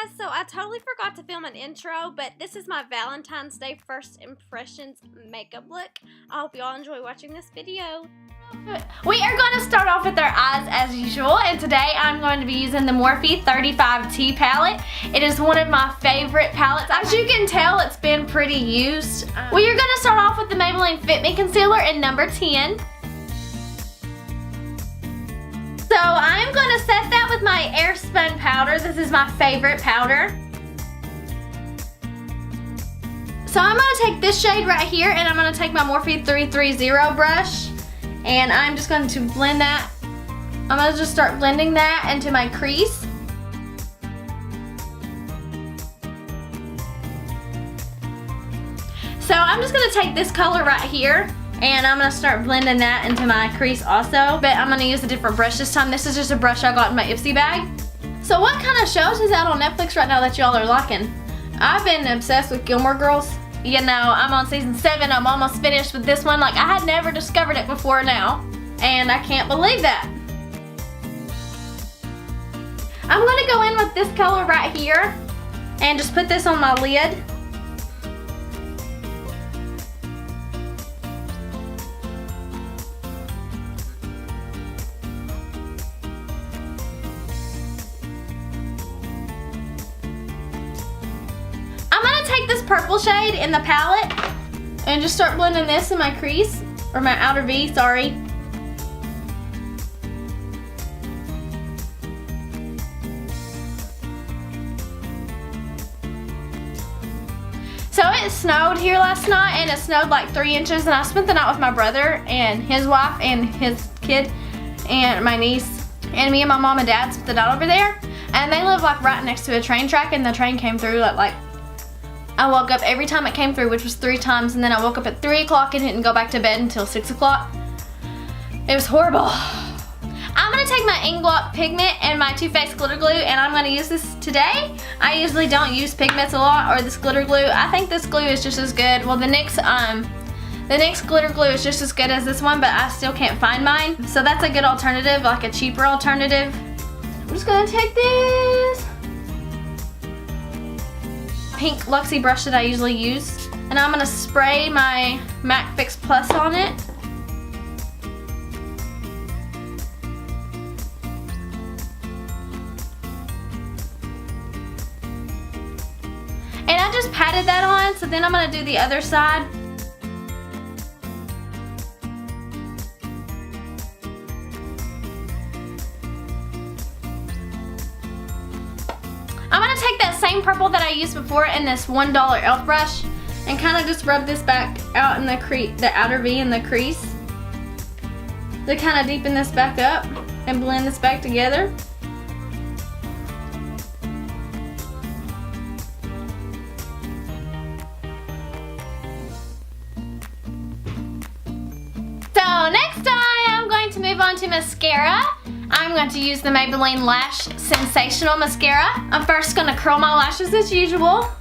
guys, so I totally forgot to film an intro, but this is my Valentine's Day first impressions makeup look. I hope you all enjoy watching this video. We are going to start off with our eyes as usual, and today I'm going to be using the Morphe 35T palette. It is one of my favorite palettes. As you can tell, it's been pretty used. We are going to start off with the Maybelline Fit Me Concealer in number 10. So I'm going to set that with my Airspun powder. This is my favorite powder. So I'm going to take this shade right here, and I'm going to take my Morphe 330 brush, and I'm just going to blend that. I'm going to just start blending that into my crease. So I'm just going to take this color right here, and I'm going to start blending that into my crease also, but I'm going to use a different brush this time. This is just a brush I got in my Ipsy bag. So what kind of shows is out on Netflix right now that y'all are liking? I've been obsessed with Gilmore Girls. You know, I'm on season 7. I'm almost finished with this one. Like, I had never discovered it before now, and I can't believe that. I'm going to go in with this color right here and just put this on my lid. Take this purple shade in the palette and just start blending this in my crease, or my outer V, sorry. So it snowed here last night, and it snowed like 3 inches, and I spent the night with my brother and his wife and his kid and my niece, and me and my mom and dad spent the night over there, and they live like right next to a train track, and the train came through at like I woke up every time it came through, which was 3 times, and then I woke up at 3 o'clock and didn't go back to bed until 6 o'clock. It was horrible. I'm going to take my ink blot pigment and my Too Faced glitter glue, and I'm going to use this today. I usually don't use pigments a lot, or this glitter glue. I think this glue is just as good. Well, the NYX glitter glue is just as good as this one, but I still can't find mine. So that's a good alternative, like a cheaper alternative. I'm just going to take this pink Luxie brush that I usually use, and I'm going to spray my MAC Fix Plus on it. And I just patted that on, so then I'm going to do the other side. I'm going to take that same purple that I used before in this $1 e.l.f. brush and kind of just rub this back out in the outer V in the crease to kind of deepen this back up and blend this back together. So next I am going to move on to mascara. I'm going to use the Maybelline Lash Sensational Mascara. I'm first going to curl my lashes as usual.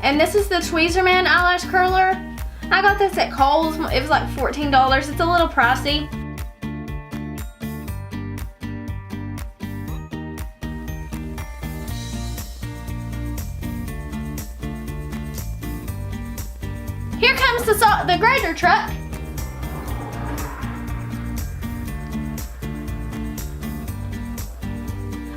And this is the Tweezerman eyelash curler. I got this at Kohl's. It was like $14. It's a little pricey. Here comes the grater truck.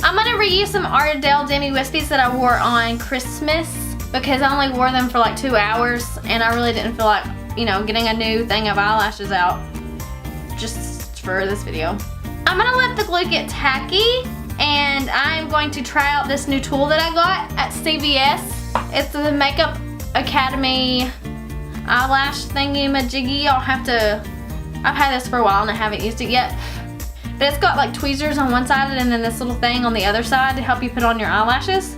I'm going to reuse some Ardell Demi Wispies that I wore on Christmas because I only wore them for like 2 hours, and I really didn't feel like, you know, getting a new thing of eyelashes out just for this video. I'm going to let the glue get tacky, and I'm going to try out this new tool that I got at CVS. It's the Makeup Academy eyelash thingy-majiggy. I've had this for a while and I haven't used it yet. But it's got like tweezers on one side and then this little thing on the other side to help you put on your eyelashes.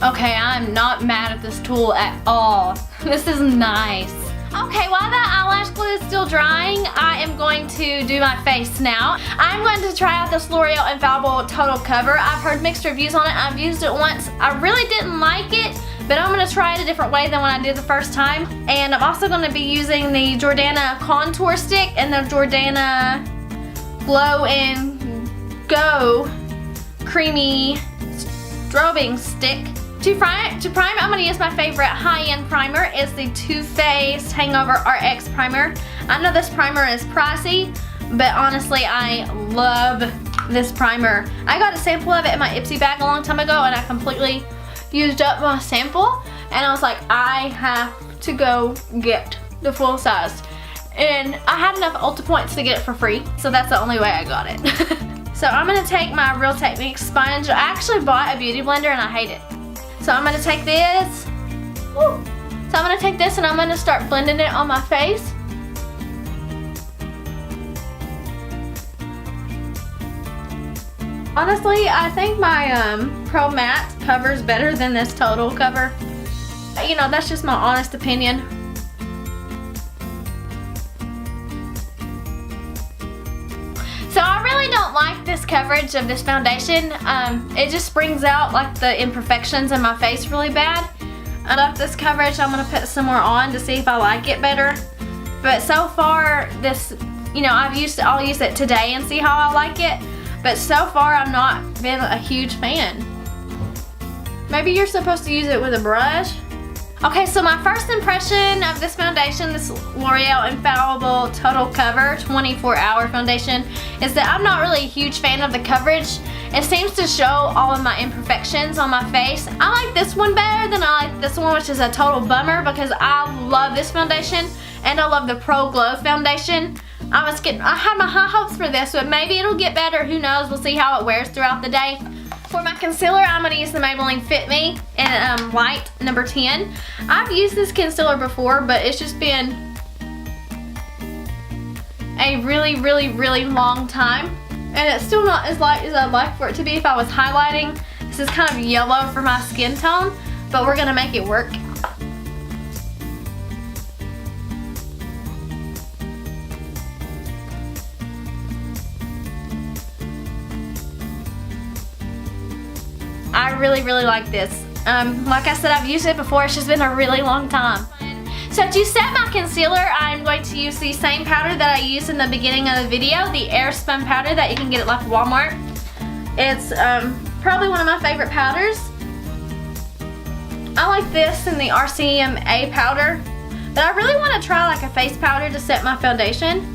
Okay, I'm not mad at this tool at all. This is nice. Okay, while that eyelash glue is still drying, I am going to do my face now. I'm going to try out this L'Oreal Infallible Total Cover. I've heard mixed reviews on it. I've used it once. I really didn't like it, but I'm going to try it a different way than when I did the first time. And I'm also going to be using the Jordana Contour Stick and the Jordana Glow and Go Creamy Strobing Stick. To prime, I'm going to use my favorite high-end primer. It's the Too Faced Hangover RX Primer. I know this primer is pricey, but honestly, I love this primer. I got a sample of it in my Ipsy bag a long time ago, and I completely used up my sample, and I was like, I have to go get the full size. And I had enough Ulta points to get it for free, so that's the only way I got it. So I'm going to take my Real Techniques sponge. I actually bought a beauty blender and I hate it. So I'm going to take this. Woo. So I'm going to take this and I'm going to start blending it on my face. Honestly, I think my Pro Matte covers better than this Total cover. You know, that's just my honest opinion. So I really don't like this coverage of this foundation. It just brings out like the imperfections in my face really bad. I love this coverage. I'm gonna put some more on to see if I like it better. But so far, this, you know, I'll use it today and see how I like it. But so far, I've not been a huge fan. Maybe you're supposed to use it with a brush. Okay, so my first impression of this foundation, this L'Oreal Infallible Total Cover 24-hour foundation, is that I'm not really a huge fan of the coverage. It seems to show all of my imperfections on my face. I like this one better than I like this one, which is a total bummer because I love this foundation and I love the Pro Glow foundation. I had my high hopes for this, but maybe it'll get better. Who knows? We'll see how it wears throughout the day. For my concealer, I'm going to use the Maybelline Fit Me in Light number 10. I've used this concealer before, but it's just been a really, really, really long time. And it's still not as light as I'd like for it to be if I was highlighting. This is kind of yellow for my skin tone, but we're going to make it work. I really, really like this. Like I said, I've used it before. It's just been a really long time. So to set my concealer, I'm going to use the same powder that I used in the beginning of the video, the Airspun powder that you can get at like Walmart. It's probably one of my favorite powders. I like this and the RCMA powder, but I really want to try like a face powder to set my foundation.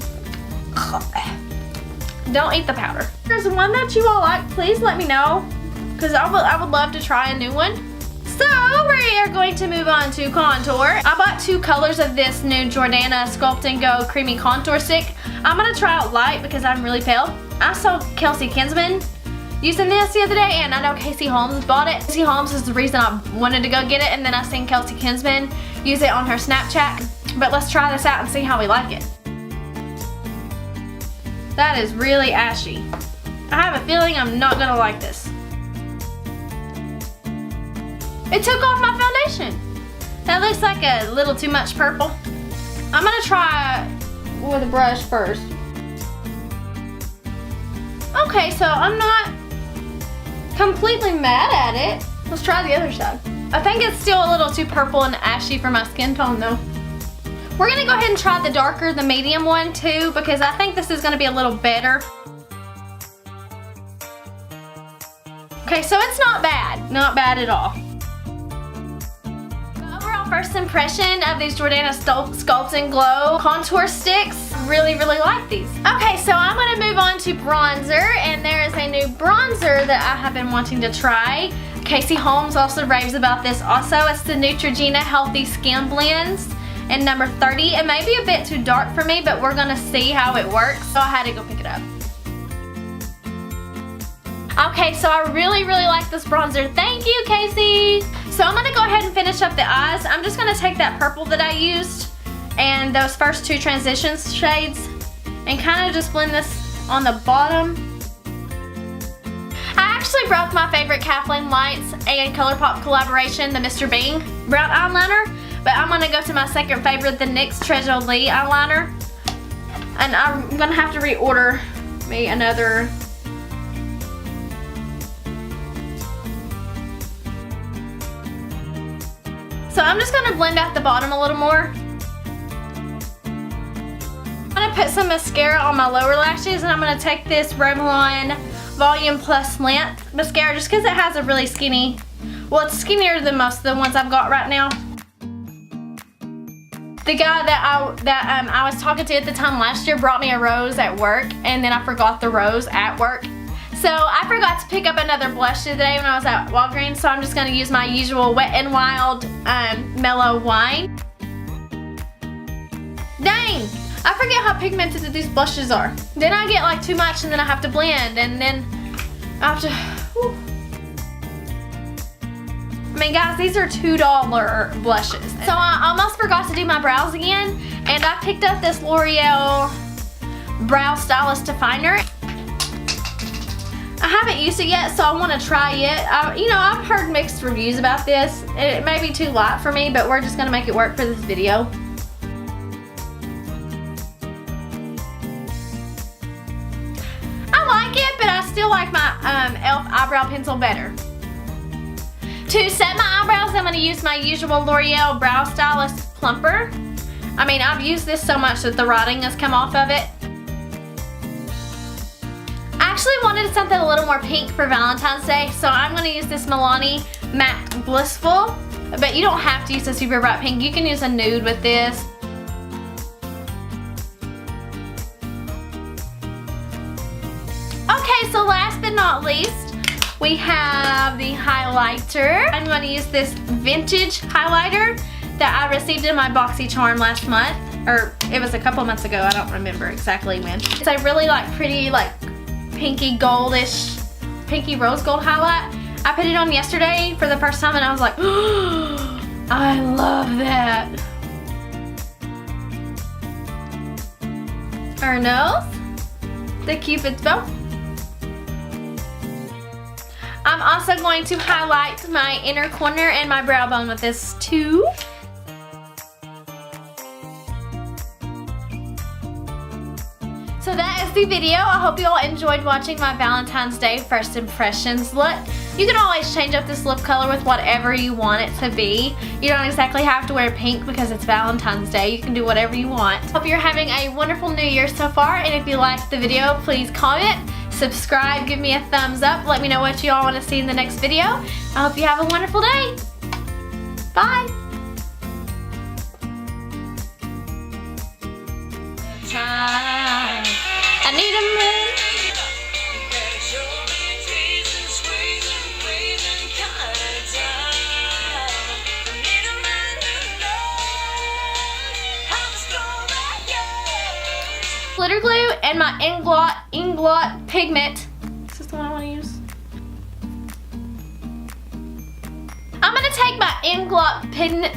Don't eat the powder. If there's one that you all like, please let me know, because I would love to try a new one. So we are going to move on to contour. I bought 2 colors of this new Jordana Sculpt and Go Creamy Contour Stick. I'm going to try out light because I'm really pale. I saw Kelsey Kinsman using this the other day, and I know Casey Holmes bought it. Casey Holmes is the reason I wanted to go get it, and then I seen Kelsey Kinsman use it on her Snapchat. But let's try this out and see how we like it. That is really ashy. I have a feeling I'm not going to like this. It took off my foundation. That looks like a little too much purple. I'm gonna try with a brush first. Okay, so I'm not completely mad at it. Let's try the other side. I think it's still a little too purple and ashy for my skin tone though. We're gonna go ahead and try the darker, the medium one too, because I think this is gonna be a little better. Okay, so it's not bad. Not bad at all. First impression of these Jordana Sculpt and Glow contour sticks. Really, really like these. Okay, so I'm going to move on to bronzer, and there is a new bronzer that I have been wanting to try. Casey Holmes also raves about this also. It's the Neutrogena Healthy Skin Blends in number 30. It may be a bit too dark for me, but we're going to see how it works. So I had to go pick it up. Okay, so I really, really like this bronzer. Thank you, Casey. So I'm gonna go ahead and finish up the eyes. I'm just gonna take that purple that I used and those first 2 transition shades and kind of just blend this on the bottom. I actually brought my favorite Kathleen Lights and ColourPop collaboration, the Mr. Bing brown eyeliner, but I'm gonna go to my second favorite, the NYX Treasure Lee eyeliner. And I'm gonna have to reorder me another. So I'm just going to blend out the bottom a little more. I'm going to gonna put some mascara on my lower lashes, and I'm gonna take this Revlon Volume Plus Length mascara just because it has a really skinny, well, it's skinnier than most of the ones I've got right now. The guy that I was talking to at the time last year brought me a rose at work, and then I forgot the rose at work. So I forgot to pick up another blush today when I was at Walgreens, so I'm just gonna use my usual Wet n Wild Mellow Wine. Dang! I forget how pigmented these blushes are. Then I get like too much and then I have to blend, and then I have to, whew. I mean guys, these are $2 blushes. So I almost forgot to do my brows again, and I picked up this L'Oreal Brow Stylist Definer. I haven't used it yet, so I want to try it. You know, I've heard mixed reviews about this. It may be too light for me, but we're just gonna make it work for this video. But I still like my e.l.f. eyebrow pencil better. To set my eyebrows, I'm going to use my usual L'Oreal Brow Stylist Plumper. I mean, I've used this so much that the writing has come off of it. I actually wanted something a little more pink for Valentine's Day, so I'm going to use this Milani Matte Blissful. But you don't have to use a super bright pink. You can use a nude with this. Okay, so last but not least, we have the highlighter. I'm going to use this vintage highlighter that I received in my BoxyCharm last month, or it was a couple months ago, I don't remember exactly when. It's a really like pretty like pinky goldish, pinky rose gold highlight. I put it on yesterday for the first time and I was like, oh, I love that. Our nose, the Cupid's bow. I'm also going to highlight my inner corner and my brow bone with this too. So that is the video. I hope you all enjoyed watching my Valentine's Day first impressions look. You can always change up this lip color with whatever you want it to be. You don't exactly have to wear pink because it's Valentine's Day. You can do whatever you want. Hope you're having a wonderful new year so far, and if you liked the video, please comment, subscribe, give me a thumbs up, let me know what you all want to see in the next video. I hope you have a wonderful day. Bye. I need a minute. Glitter glue and my Inglot pigment. Is this the one I want to use? I'm gonna take my Inglot pigment.